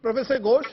Professor Ghosh,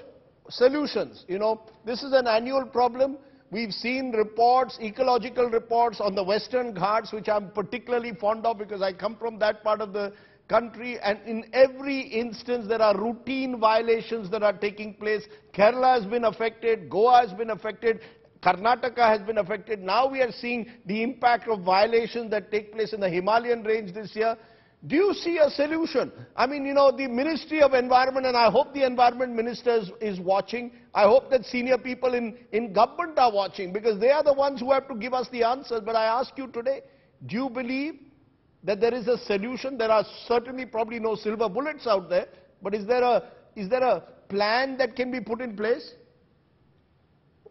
solutions. You know, this is an annual problem. We've seen reports, ecological reports on the Western Ghats, which I'm particularly fond of because I come from that part of the country, and in every instance there are routine violations that are taking place. Kerala has been affected, Goa has been affected, Karnataka has been affected. Now we are seeing the impact of violations that take place in the Himalayan range this year. Do you see a solution? I mean, you know, the Ministry of Environment, and I hope the Environment Minister is watching. I hope that senior people in government are watching, because they are the ones who have to give us the answers. But I ask you today, do you believe that there is a solution? There are certainly probably no silver bullets out there, but is there a plan that can be put in place?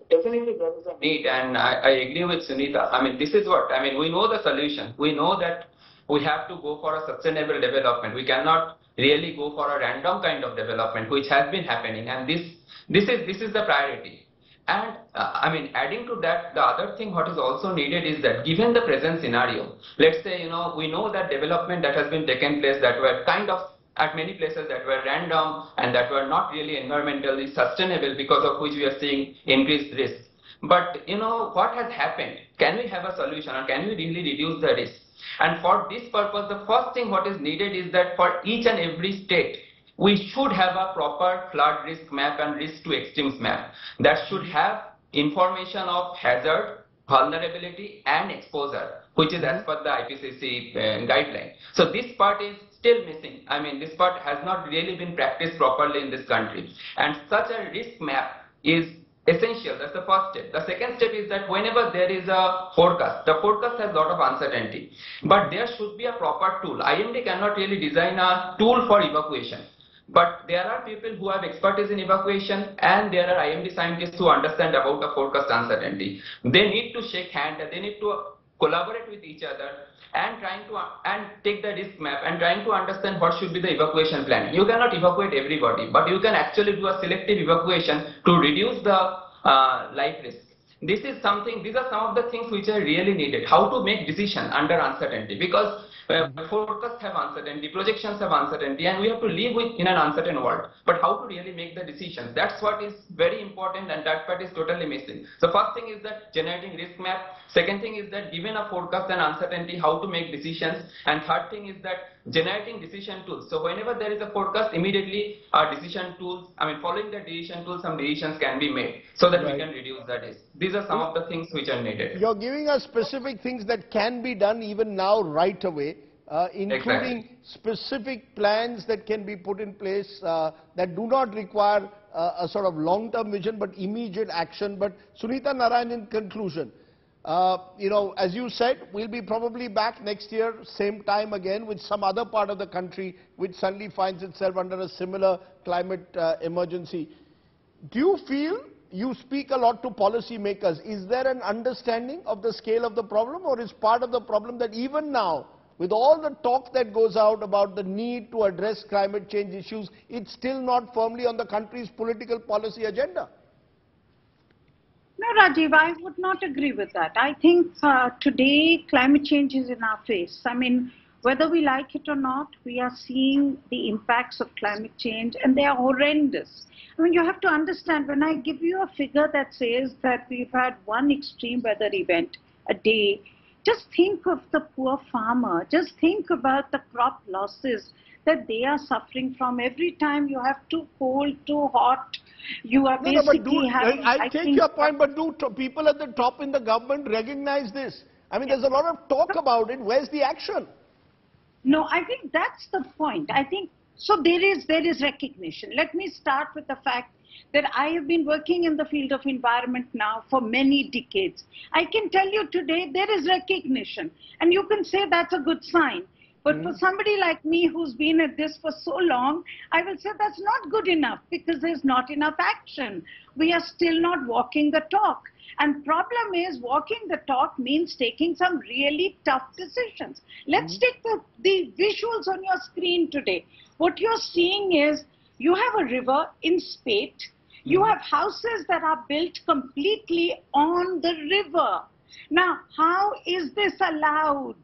Definitely there is a need, and I agree with Sunita. I mean, this is what, I mean, we know the solution. We know that we have to go for a sustainable development. We cannot really go for a random kind of development, which has been happening, and this is the priority. And I mean, adding to that, the other thing what is also needed is that given the present scenario, let's say, you know, we know that development that has been taken place that were kind of at many places that were random and that were not really environmentally sustainable, because of which we are seeing increased risks. But you know, what has happened? Can we have a solution, or can we really reduce the risk? And for this purpose, the first thing what is needed is that for each and every state, we should have a proper flood risk map and risk to extremes map that should have information of hazard, vulnerability and exposure, which is as per the IPCC guideline. So this part is still missing. I mean, this part has not really been practiced properly in this country, and such a risk map is essential. That's the first step. The second step is that whenever there is a forecast, the forecast has a lot of uncertainty, but there should be a proper tool. IMD cannot really design a tool for evacuation, but there are people who have expertise in evacuation, and there are IMD scientists who understand about the forecast uncertainty. They need to shake hands, they need to collaborate with each other and take the risk map and trying to understand what should be the evacuation plan. You cannot evacuate everybody, but you can actually do a selective evacuation to reduce the life risk. These are some of the things which are really needed. How to make decision under uncertainty, because forecasts have uncertainty, projections have uncertainty, and we have to live in an uncertain world. But how to really make the decisions, that's what is very important, and that part is totally missing. So first thing is that generating risk map. Second thing is that given a forecast and uncertainty, how to make decisions. And third thing is that generating decision tools. So whenever there is a forecast, immediately our decision tools, I mean following the decision tools, some decisions can be made so that we can reduce the risk. These are some of the things which are needed. You're giving us specific things that can be done even now right away, including specific plans that can be put in place that do not require a sort of long-term vision but immediate action. But Sunita Narayan, in conclusion, you know, as you said, we'll be probably back next year, same time again, with some other part of the country which suddenly finds itself under a similar climate emergency. Do you feel, you speak a lot to policy makers, is there an understanding of the scale of the problem, or is part of the problem that even now, with all the talk that goes out about the need to address climate change issues, it's still not firmly on the country's political policy agenda? No, Rajiv, I would not agree with that. I think today climate change is in our face. I mean, whether we like it or not, we are seeing the impacts of climate change, and they are horrendous. I mean, you have to understand, when I give you a figure that says that we've had one extreme weather event a day, just think of the poor farmer. Just think about the crop losses that they are suffering from. Every time you have too cold, too hot, you are basically having... I take your point, but do people at the top in the government recognize this? I mean, there's a lot of talk about it. Where's the action? No, I think that's the point. I think, so there is recognition. Let me start with the fact that I have been working in the field of environment now for many decades. I can tell you today there is recognition, and you can say that's a good sign. But for somebody like me who's been at this for so long, I will say that's not good enough, because there's not enough action. We are still not walking the talk. And problem is, walking the talk means taking some really tough decisions. Let's take the visuals on your screen today. What you're seeing is, you have a river in spate. You have houses that are built completely on the river. Now, how is this allowed?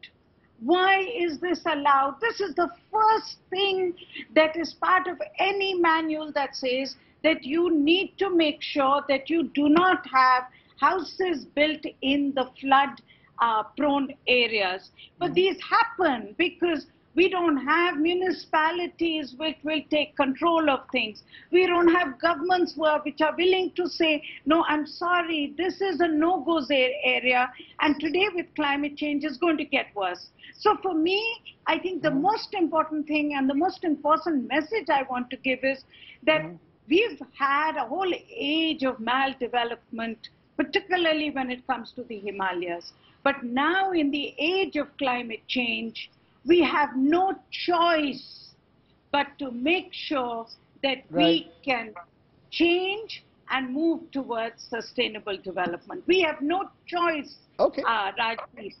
Why is this allowed? This is the first thing that is part of any manual that says that you need to make sure that you do not have houses built in the flood prone areas. But these happen because we don't have municipalities which will take control of things. We don't have governments which are willing to say, no, I'm sorry, this is a no-go area, and today with climate change it's going to get worse. So for me, I think the most important thing and the most important message I want to give is that we've had a whole age of maldevelopment, particularly when it comes to the Himalayas. But now in the age of climate change, we have no choice but to make sure that we can change and move towards sustainable development. We have no choice, Rajneesh.